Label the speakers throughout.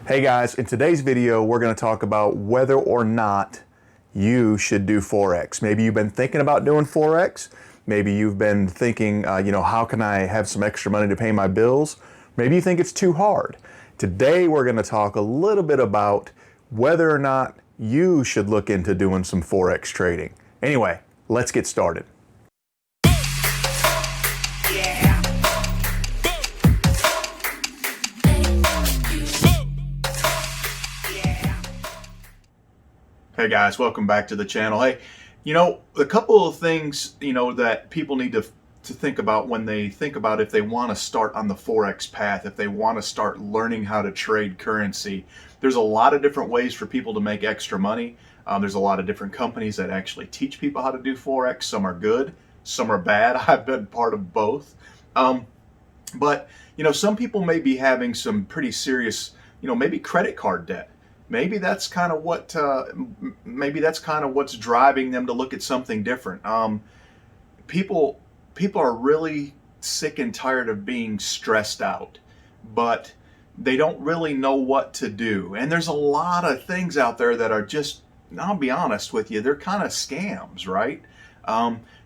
Speaker 1: Hey guys, in today's video, we're going to talk about whether or not you should do Forex. Maybe you've been thinking about doing Forex. Maybe you've been thinking, how can I have some extra money to pay my bills? Maybe you think it's too hard. Today, we're going to talk a little bit about whether or not you should look into doing some Forex trading. Anyway, let's get started. Hey guys, welcome back to the channel. Hey, a couple of things, that people need to think about when they think about if they want to start on the Forex path, if they want to start learning how to trade currency. There's a lot of different ways for people to make extra money. There's a lot of different companies that actually teach people how to do Forex. Some are good, some are bad. I've been part of both. But some people may be having some pretty serious, maybe credit card debt. Maybe that's kind of what. What's driving them to look at something different. People are really sick and tired of being stressed out, but they don't really know what to do. And there's a lot of things out there that are just. I'll be honest with you, they're kind of scams, right?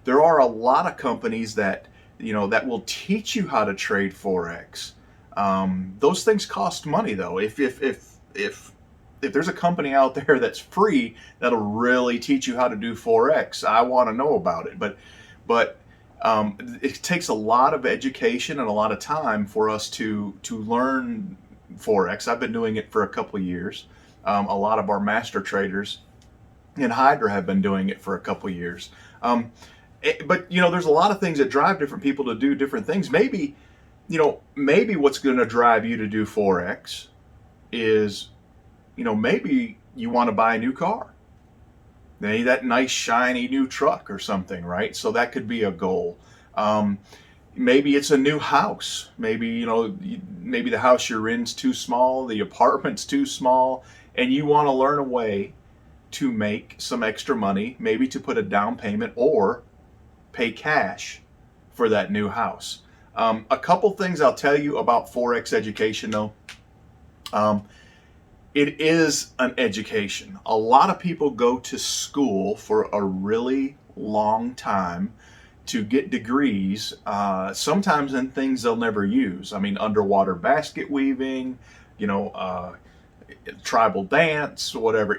Speaker 1: There are a lot of companies that that will teach you how to trade Forex. Those things cost money, though. If there's a company out there that's free that'll really teach you how to do Forex, I want to know about it. But it takes a lot of education and a lot of time for us to learn Forex. I've been doing it for a couple of years. A lot of our master traders in HYDRA have been doing it for a couple of years. But there's a lot of things that drive different people to do different things. Maybe what's going to drive you to do Forex is maybe you want to buy a new car. Maybe that nice shiny new truck or something, right? So that could be a goal. Maybe it's a new house. Maybe maybe the house you're in's too small, the apartment's too small, and you want to learn a way to make some extra money, maybe to put a down payment or pay cash for that new house. A couple things I'll tell you about Forex education, though. It is an education. A lot of people go to school for a really long time to get degrees, sometimes in things they'll never use. I mean, underwater basket weaving, tribal dance, whatever.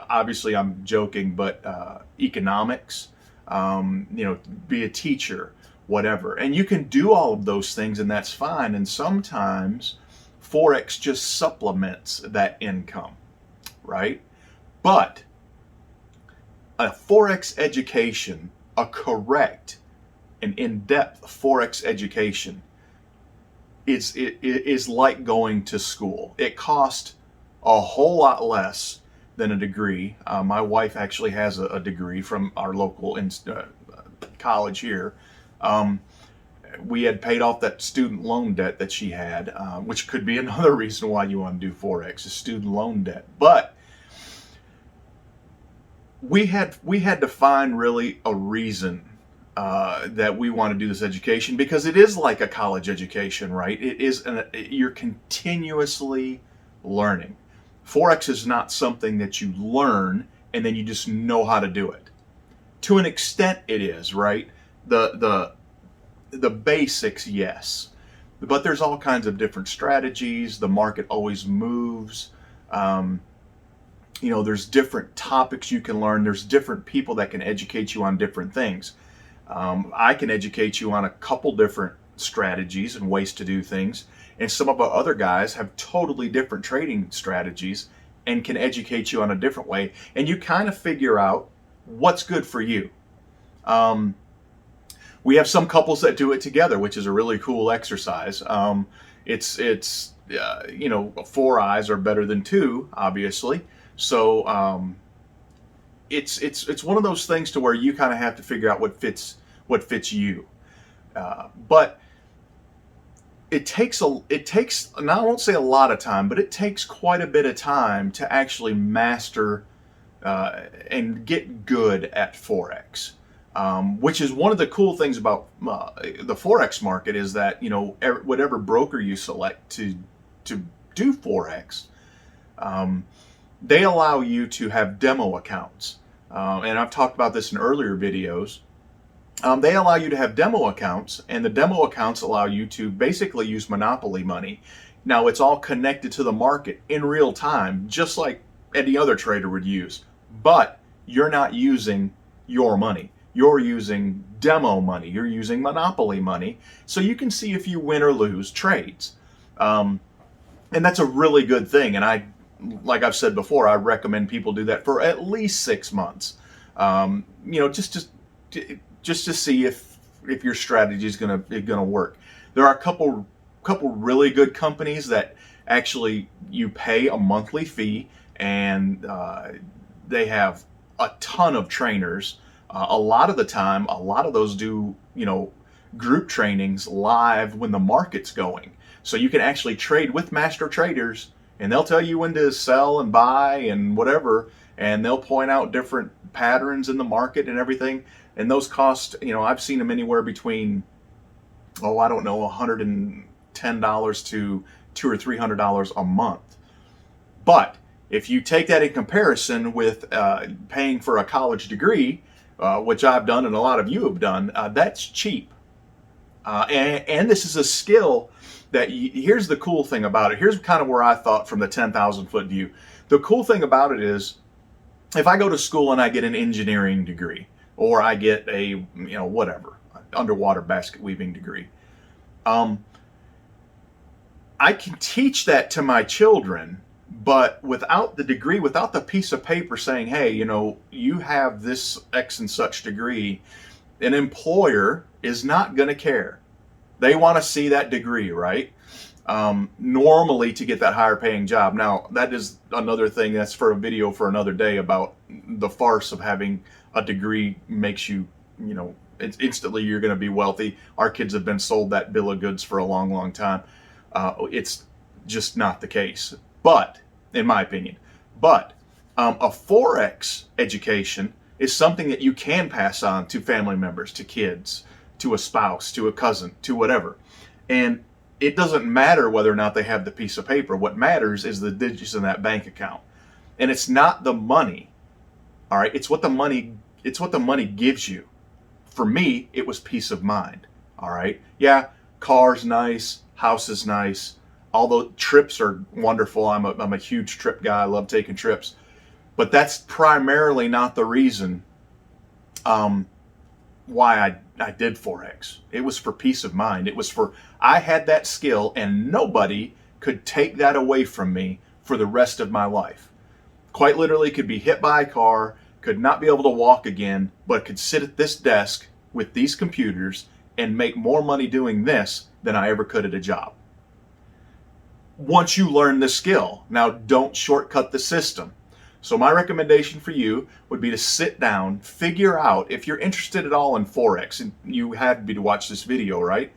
Speaker 1: Obviously I'm joking, but economics, be a teacher, whatever. And you can do all of those things, and that's fine. And sometimes Forex just supplements that income, right? But a Forex education, a correct and in-depth Forex education, is like going to school. It costs a whole lot less than a degree. My wife actually has a degree from our local college here. We had paid off that student loan debt that she had, which could be another reason why you want to do Forex, is student loan debt. But we had to find really a reason that we want to do this education, because it is like a college education, right? You're continuously learning. Forex is not something that you learn and then you just know how to do it. To an extent, it is, right? The basics, yes, but there's all kinds of different strategies. The market always moves. There's different topics you can learn. There's different people that can educate you on different things. I can educate you on a couple different strategies and ways to do things, and some of our other guys have totally different trading strategies and can educate you on a different way, and you kind of figure out what's good for you. We have some couples that do it together, which is a really cool exercise. It's four eyes are better than two, obviously. So it's one of those things to where you kind of have to figure out what fits you. But it takes, now I won't say a lot of time, but it takes quite a bit of time to actually master and get good at Forex. Which is one of the cool things about the Forex market, is that whatever broker you select to do Forex, They allow you to have demo accounts. And I've talked about this in earlier videos. They allow you to have demo accounts, and the demo accounts allow you to basically use monopoly money. Now, it's all connected to the market in real time, just like any other trader would use. But you're not using your money. You're using demo money. You're using monopoly money. So you can see if you win or lose trades. And that's a really good thing. And like I've said before, I recommend people do that for at least 6 months. Just to see if your strategy is gonna work. There are a couple really good companies that actually you pay a monthly fee, and they have a ton of trainers. A lot of the time, a lot of those do group trainings live when the market's going, so you can actually trade with master traders, and they'll tell you when to sell and buy and whatever, and they'll point out different patterns in the market and everything. And those cost, I've seen them anywhere between, I don't know, $110 to $200 or $300 a month. But if you take that in comparison with paying for a college degree, which I've done and a lot of you have done, that's cheap. And this is a skill that here's the cool thing about it. Here's kind of where I thought from the 10,000 foot view. The cool thing about it is, if I go to school and I get an engineering degree, or I get a, whatever, underwater basket weaving degree, I can teach that to my children, but without the degree, without the piece of paper saying, hey, you have this X and such degree, an employer is not going to care. They want to see that degree, right? Normally to get that higher paying job. Now, that is another thing that's for a video for another day, about the farce of having a degree makes you, it's instantly you're going to be wealthy. Our kids have been sold that bill of goods for a long, long time. It's just not the case, but in my opinion, a Forex education is something that you can pass on to family members, to kids, to a spouse, to a cousin, to whatever. And it doesn't matter whether or not they have the piece of paper. What matters is the digits in that bank account. And it's not the money. All right, it's what the money gives you. For me, it was peace of mind. All right. Yeah, car's nice, house is nice. Although trips are wonderful. I'm a huge trip guy. I love taking trips. But that's primarily not the reason why I did Forex. It was for peace of mind. It was for, I had that skill and nobody could take that away from me for the rest of my life. Quite literally could be hit by a car, could not be able to walk again, but could sit at this desk with these computers and make more money doing this than I ever could at a job. Once you learn the skill. Now, don't shortcut the system. So my recommendation for you would be to sit down, figure out, if you're interested at all in Forex, and you had to be to watch this video, right?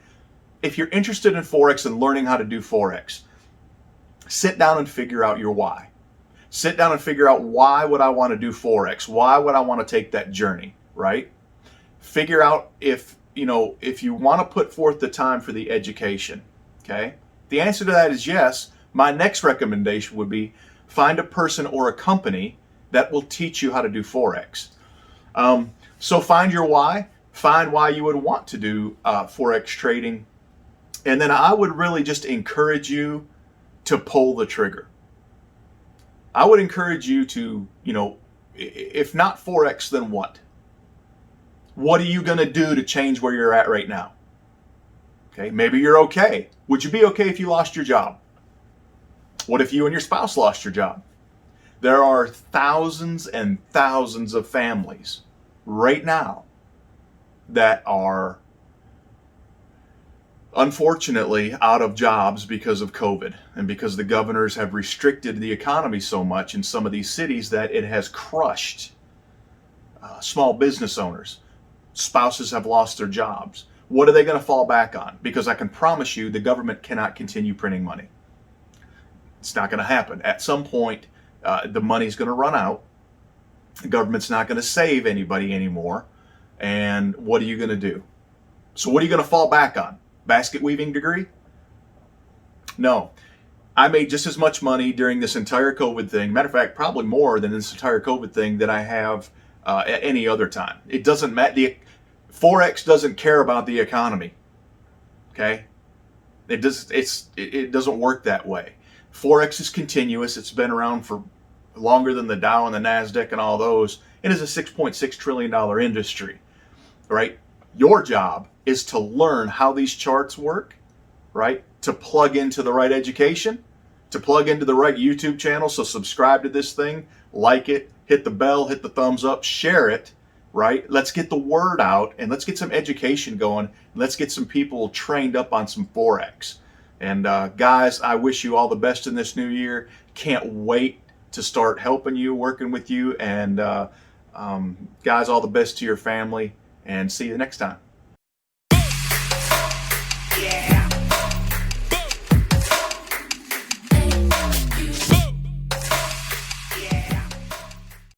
Speaker 1: If you're interested in Forex and learning how to do Forex, sit down and figure out your why. Sit down and figure out, why would I want to do Forex? Why would I want to take that journey, right? Figure out if you want to put forth the time for the education, okay? The answer to that is yes. My next recommendation would be, find a person or a company that will teach you how to do Forex. So find your why. Find why you would want to do Forex trading. And then I would really just encourage you to pull the trigger. I would encourage you to, if not Forex, then what? What are you going to do to change where you're at right now? Okay, maybe you're okay. Would you be okay if you lost your job? What if you and your spouse lost your job? There are thousands and thousands of families right now that are unfortunately out of jobs because of COVID, and because the governors have restricted the economy so much in some of these cities that it has crushed small business owners. Spouses have lost their jobs. What are they going to fall back on? Because I can promise you the government cannot continue printing money. It's not going to happen. At some point, the money's going to run out. The government's not going to save anybody anymore. And what are you going to do? So what are you going to fall back on? Basket weaving degree? No. I made just as much money during this entire COVID thing. Matter of fact, probably more than this entire COVID thing that I have at any other time. It doesn't matter. The Forex doesn't care about the economy. Okay, it doesn't work that way. Forex is continuous. It's been around for longer than the Dow and the Nasdaq and all those. It is a $6.6 trillion industry, right? Your job is to learn how these charts work, right? To plug into the right education, to plug into the right YouTube channel. So subscribe to this thing, like it, hit the bell, hit the thumbs up, share it, right? Let's get the word out and let's get some education going. Let's get some people trained up on some Forex. And guys, I wish you all the best in this new year. Can't wait to start helping you, working with you. And guys, all the best to your family, and see you next time.